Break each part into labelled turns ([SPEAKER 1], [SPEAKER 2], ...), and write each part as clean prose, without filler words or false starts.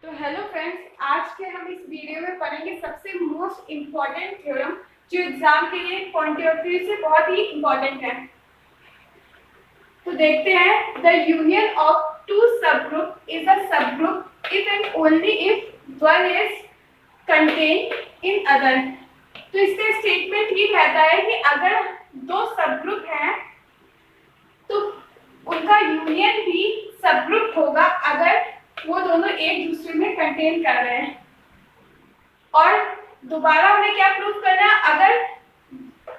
[SPEAKER 1] तो hello friends, आज के हम इस वीडियो में पढ़ेंगे सबसे मोस्ट इम्पॉर्टेंट थ्योरम जो एग्जाम के लिए पॉइंट ऑफ व्यू से बहुत ही इम्पॉर्टेंट है। तो देखते हैं, द यूनियन ऑफ टू सब ग्रुप इज अ सब group if and only if one is contain in other. तो इसका स्टेटमेंट ये कहता है कि अगर दो सब ग्रुप हैं तो उनका यूनियन भी सब ग्रुप होगा अगर वो दोनों एक दूसरे में कंटेन कर रहे हैं। और दोबारा हमें क्या प्रूव करना है, अगर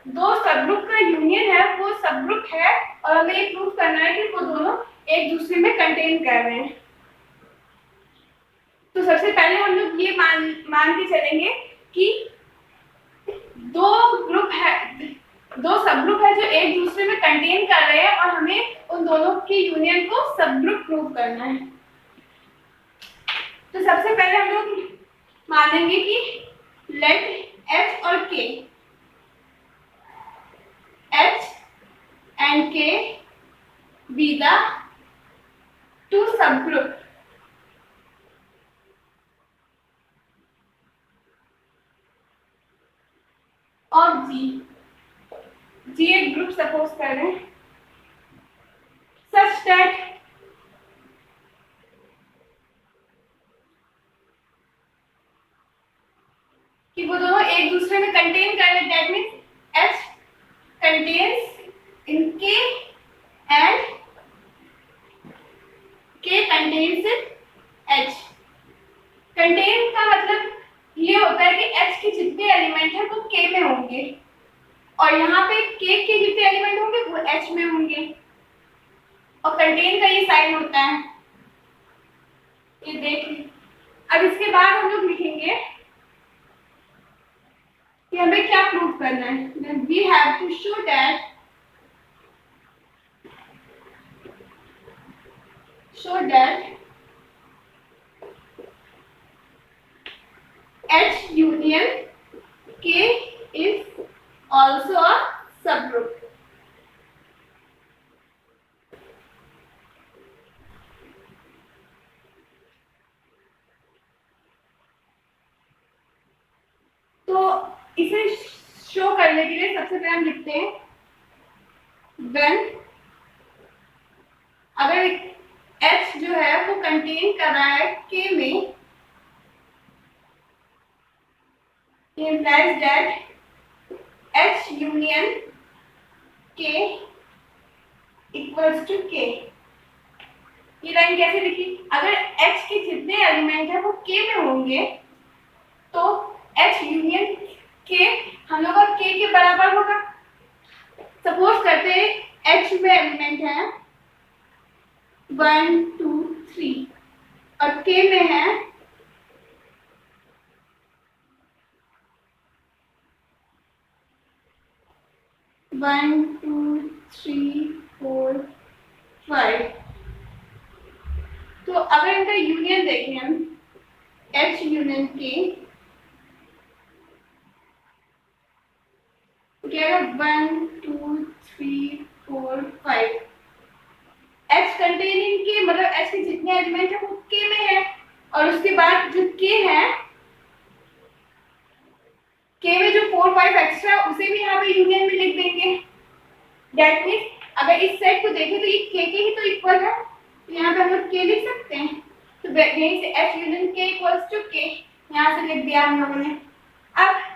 [SPEAKER 1] दो सब ग्रुप का यूनियन है वो सब ग्रुप है और हमें ये प्रूव करना है कि वो दोनों एक दूसरे में कंटेन कर रहे हैं। तो सबसे पहले हम लोग ये मान के चलेंगे कि दो ग्रुप है, दो सब ग्रुप है जो एक दूसरे में कंटेन कर रहे हैं और हमें उन दोनों की यूनियन को सब ग्रुप प्रूव करना है। तो सबसे पहले हम लोग मानेंगे कि लेट H और K, H and K be the two subgroup of G। G एक ग्रुप सपोज कर रहे हैं such that कि वो दोनों एक दूसरे में कंटेन कर रहे। That means H contains in K and K contains in H। Contain का मतलब ये होता है कि H के जितने एलिमेंट हैं वो K में होंगे और यहाँ पे K के जितने एलिमेंट होंगे वो H में होंगे और कंटेन का ये साइन होता है, ये देखिए। अब इसके बाद हम लोग लिखेंगे कि हमें क्या प्रूव करना है। We have to show that H union K is also a subgroup। तो इसे शो करने के लिए सबसे पहले हम लिखते हैं when अगर H जो है वो कंटेन कर रहा है K में, implies that H union K equals to K। ये लाइन कैसे लिखी, अगर H के जितने एलिमेंट है वो K में होंगे तो H यूनियन K हम लोग का K के बराबर होगा। सपोज करते हैं H में एलिमेंट है 1 2 3 और K में है 1 2 3 4 5। तो अगर इनका यूनियन देखें हम H यूनियन K क्या है 1 2 3 4 5। H कंटेनिंग K मतलब H के जितने एलिमेंट है वो K में है और उसके बाद जो K है K में जो 4 5 एक्स्ट्रा उसे भी यहाँ पे यूनियन में लिख देंगे। दैट मीन्स अगर इस सेट को देखें तो ये K के ही तो इक्वल है, तो यहाँ पे हम लोग K लिख सकते हैं। तो यहीं से H union K equals to K यहाँ से लिख दिया हम लोगों ने। अब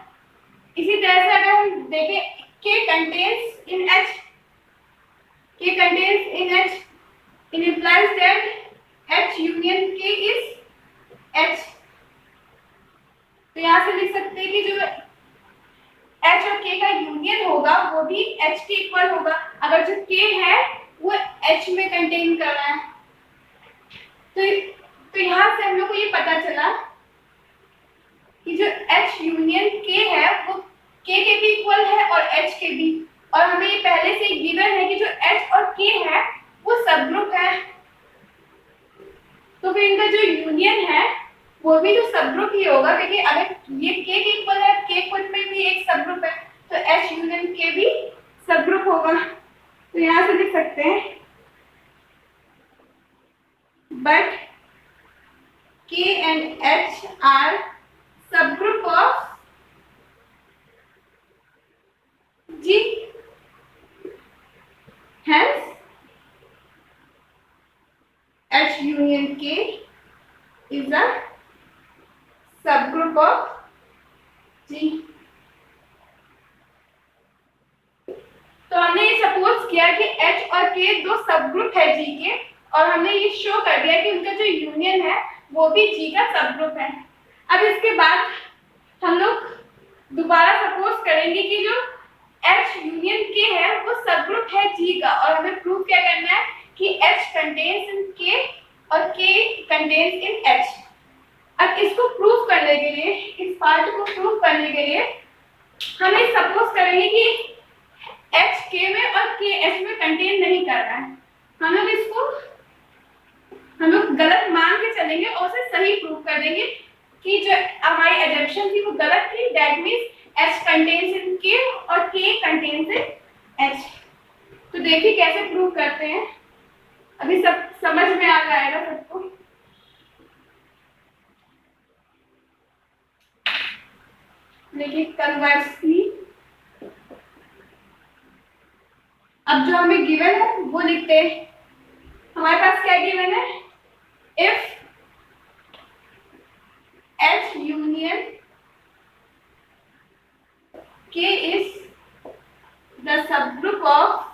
[SPEAKER 1] इसी तरह से अगर हम देखें K contains in H, K contains in H, it implies that H union K is H। तो यहाँ से लिख सकते हैं कि जो H और K का यूनियन होगा वो भी H के इक्वल होगा अगर जो K है वो H में कंटेन कर रहा है। तो यहाँ से हम लोग को ये पता चला कि जो H यूनियन K है वो K के भी इक्वल है और H के भी, और हमें ये पहले से गिवन है कि जो H और K है वो सब ग्रुप है। तो फिर इनका जो यूनियन है वो भी जो सब ग्रुप ही होगा, क्योंकि अगर ये K के इक्वल है, K खुद में भी एक सब ग्रुप है, तो H यूनियन K भी सब ग्रुप होगा। तो यहाँ से लिख सकते हैं but K and H are subgroup of G. Hence, H union K is a subgroup of G. तो हमने ये सपोज किया कि H और K दो सबग्रुप है G के, और हमने ये शो कर दिया कि उनका जो यूनियन है वो भी G का सबग्रुप है। अब इसके बाद हम लोग दोबारा सपोज करेंगे कि जो H यूनियन K है वो सबग्रुप है G का, और हमें प्रूव क्या करना है कि H कंटेन्स इन K और K कंटेन्स इन H। अब इसको प्रूव करने के लिए, इस पार्ट को प्रूव करने के लिए हम ये सपोज करेंगे कि H K में और K H में कंटेन नहीं कर रहा है। हम लोग गलत मान के चलेंगे और उसे सही प्रूव कर देंगे कि जो हमारी एजम्पशन थी वो गलत थी। That means H contains in K और K कंटेन्स इन H। तो देखिए कैसे प्रूव करते हैं, अभी सब समझ में आ जाएगा सबको। देखिए कन्वर्सली अब जो हमें गिवन है वो लिखते हैं। हमारे पास क्या गिवन है, if H union K is the subgroup of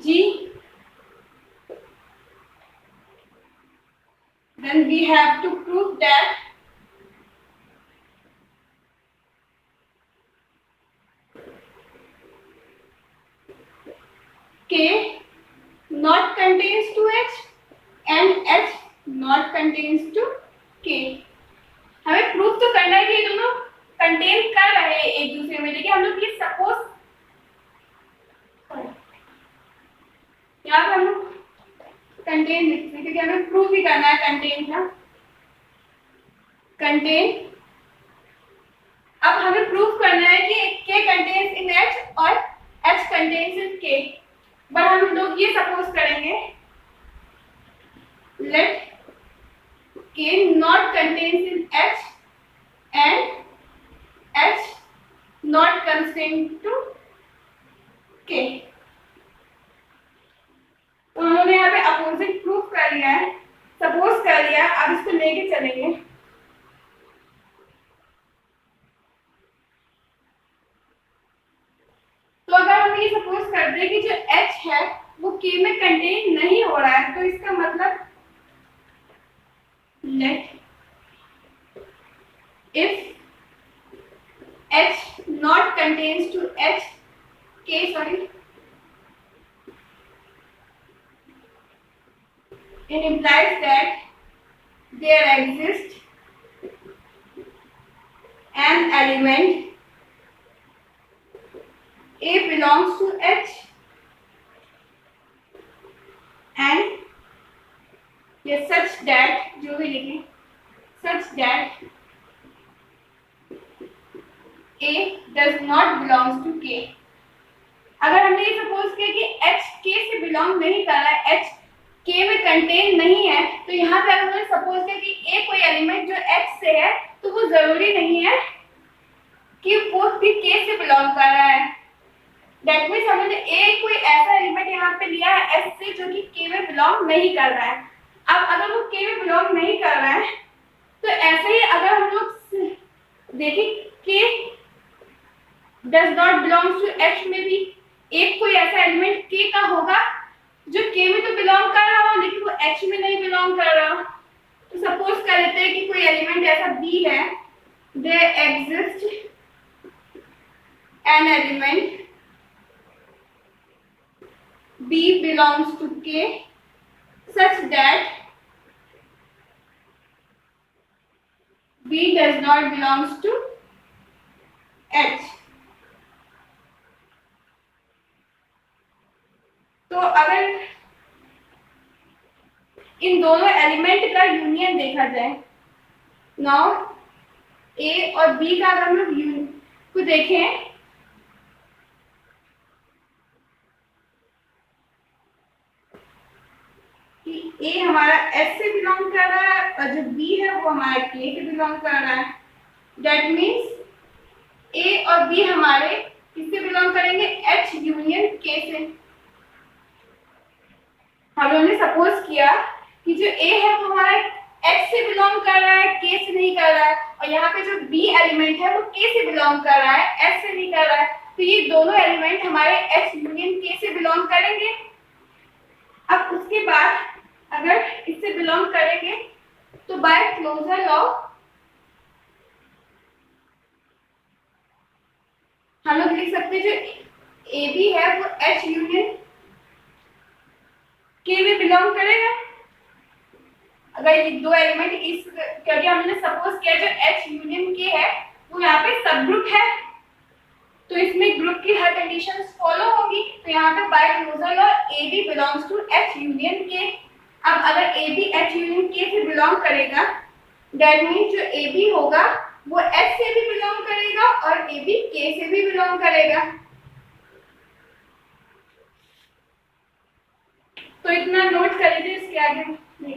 [SPEAKER 1] G, then we have to prove that K not contains to H and H not contains to K। हमें प्रूफ तो करना है कि ये दोनों कंटेन कर रहे हैं एक दूसरे में, लेकिन हम लोग ये सपोज यहाँ पे हम लोग कंटेन लिखते हैं क्योंकि हमें प्रूफ ही करना है कंटेन का। कंटेन, अब हमें प्रूफ करना है कि K कंटेन्स इन H और H contains in K। But हम लोग ये सपोज करेंगे let K not contains in H and H not contain to K। तो हम लोगों ने यहाँ पे अपोजिट प्रूफ कर लिया है, सपोज कर लिया। अब इसको लेके चलेंगे। तो अगर हम ये सपोज करते हैं कि जो H है वो K में कंटेन नहीं हो रहा है, तो इसका मतलब let if H not contains to H K it implies that there exists an element A belongs to H and yes, such that जो भी लिखें such that A does not belongs to K। अगर हमने ये suppose किया कि H K से belong नहीं कर रहा है, H K में कंटेन नहीं है, तो यहाँ पे अगर हमने सपोज किया कि A कोई एलिमेंट जो H से है, तो वो जरूरी नहीं है कि वो भी K से बिलोंग कर रहा है। दैट मीन्स हमने A कोई ऐसा एलिमेंट यहाँ पे लिया है H से जो कि K में बिलोंग नहीं कर रहा है। अब अगर वो K में बिलोंग नहीं कर रहा है, तो ऐसे ही अगर हम लोग देखें K does not belongs to H में भी एक कोई ऐसा एलिमेंट K का होगा जो K में तो बिलोंग कर रहा हो लेकिन वो H में नहीं बिलोंग कर रहा। तो सपोज कर लेते हैं कि कोई एलिमेंट ऐसा B है, there exists an element B belongs to K such that B does not belongs to H। तो अगर इन दोनों एलिमेंट का यूनियन देखा जाए, नाउ A और B का अगर हम लोग यूनियन को देखें, ए हमारा एस से बिलोंग कर रहा है और जो बी है वो हमारा के से बिलोंग कर रहा है। दैट मीन्स ए और बी हमारे किससे बिलोंग करेंगे, एच यूनियन के से। हम लोगों ने सपोज किया कि जो ए है वो हमारा एच से बिलोंग कर रहा है, के से नहीं कर रहा है, और यहाँ पे जो बी एलिमेंट है वो के से बिलोंग कर रहा है, एच से नहीं कर रहा है, तो ये दोनों एलिमेंट हमारे एच यूनियन के से बिलोंग करेंगे। अब उसके बाद अगर इससे बिलोंग करेंगे तो बाय क्लोजर लॉ हम लोग लिख सकते हैं जो ए बी है वो एच यूनियन के में बिलोंग करेगा। अगर ये दो एलिमेंट इस, क्योंकि हमने सपोज किया जो एच यूनियन के है वो यहाँ पे सब ग्रुप है, तो इसमें ग्रुप की हर कंडीशंस फॉलो होगी, तो यहाँ पे by closure law a b belongs to H union K. अब अगर ए बी एच यूनियन के से बिलोंग करेगा, दैट मीन्स जो ए बी होगा वो एच से भी बिलोंग करेगा और ए बी के से भी बिलोंग करेगा। तो इतना नोट कर लीजिए, इसके आगे नहीं।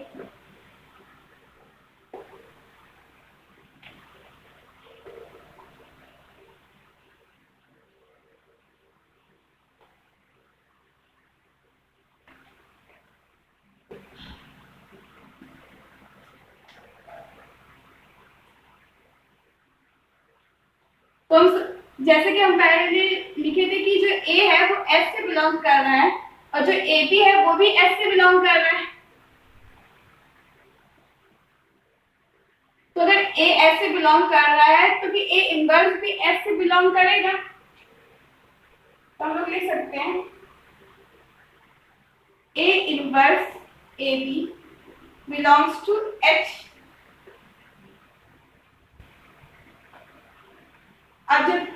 [SPEAKER 1] तो हम जैसे कि हम पहले लिखे थे कि जो ए है वो एस से बिलोंग कर रहा है और जो ए बी है वो भी एस से बिलोंग कर रहा है। तो अगर ए एस से बिलोंग कर रहा है तो भी ए इनवर्स भी एस से बिलोंग करेगा। तो हम लोग लिख सकते हैं a inverse a b belongs to H. अब जब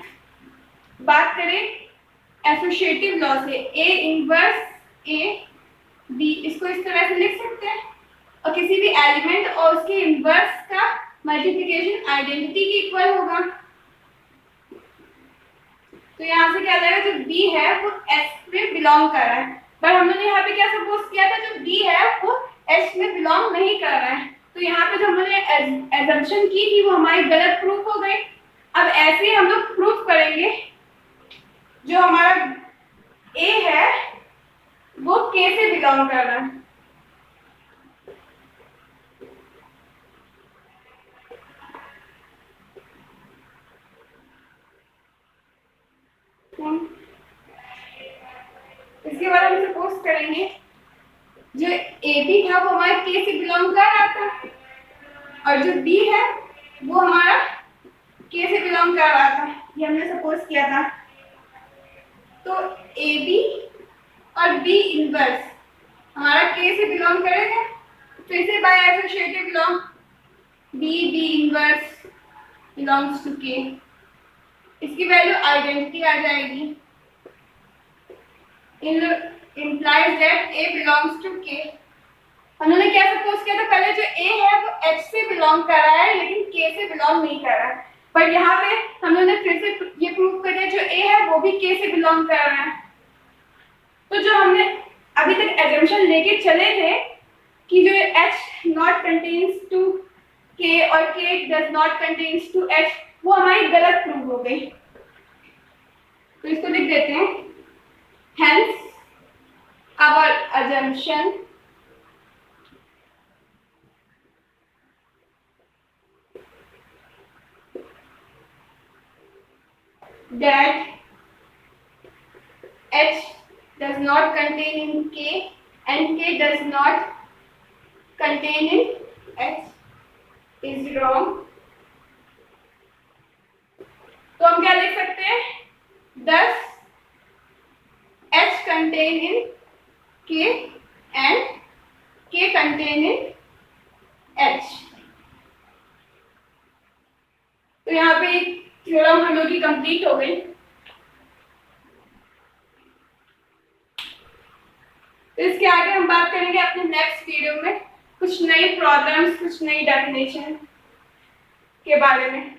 [SPEAKER 1] बात करें एसोसिएटिव लॉ से, ए इनवर्स ए बी, इसको इस तरह से लिख सकते हैं, और किसी भी एलिमेंट और उसके इनवर्स का मल्टीप्लिकेशन आइडेंटिटी के इक्वल होगा। तो यहाँ से क्या आ जाएगा, जो बी है वो एस में बिलोंग कर रहा है, पर हमने यहाँ पे क्या सपोज किया था, जो बी है वो एस में बिलोंग नहीं कर रहा है, तो यहाँ पे जो हमने एजम्पशन की थी वो हमारी गलत प्रूफ हो गई। अब ऐसे ही हम लोग प्रूफ करेंगे जो हमारा ए है वो के से बिलोंग कर रहा है। इसके बाद हम सपोज करेंगे जो ए बी था वो हमारे के से बिलोंग कर रहा था और जो बी है वो हमारा के से बिलोंग कर रहा था, ये हमने सपोज किया था। तो ए बी और बी इनवर्स हमारा के से बिलोंग करेगा, फिर से by associative law b b inverse belongs to K, इसकी वैल्यू आइडेंटिटी आ जाएगी, implies that A belongs to K। उन्होंने क्या सपोज किया था, पहले जो A है वो H से बिलोंग कर रहा है लेकिन K से बिलोंग नहीं कर रहा है, पर यहाँ पे हम लोगों ने फिर से ये प्रूव कर दिया जो A है वो भी K से बिलोंग कर रहा है। तो जो हमने अभी तक एजम्पशन लेके चले थे कि जो H not contains two K और K does not contains two H, वो हमारी गलत प्रूव हो गई। तो इसको लिख देते हैं, hence our assumption that H does not contain in K and K does not contain in H is wrong। तो हम क्या लिख सकते हैं, thus H contain in K and K contain in H। तो यहाँ पे थ्योरम हम लोग की कंप्लीट हो गई। तो इसके आगे हम बात करेंगे अपने नेक्स्ट वीडियो में कुछ नई प्रॉब्लम्स, कुछ नई डेफिनेशन के बारे में।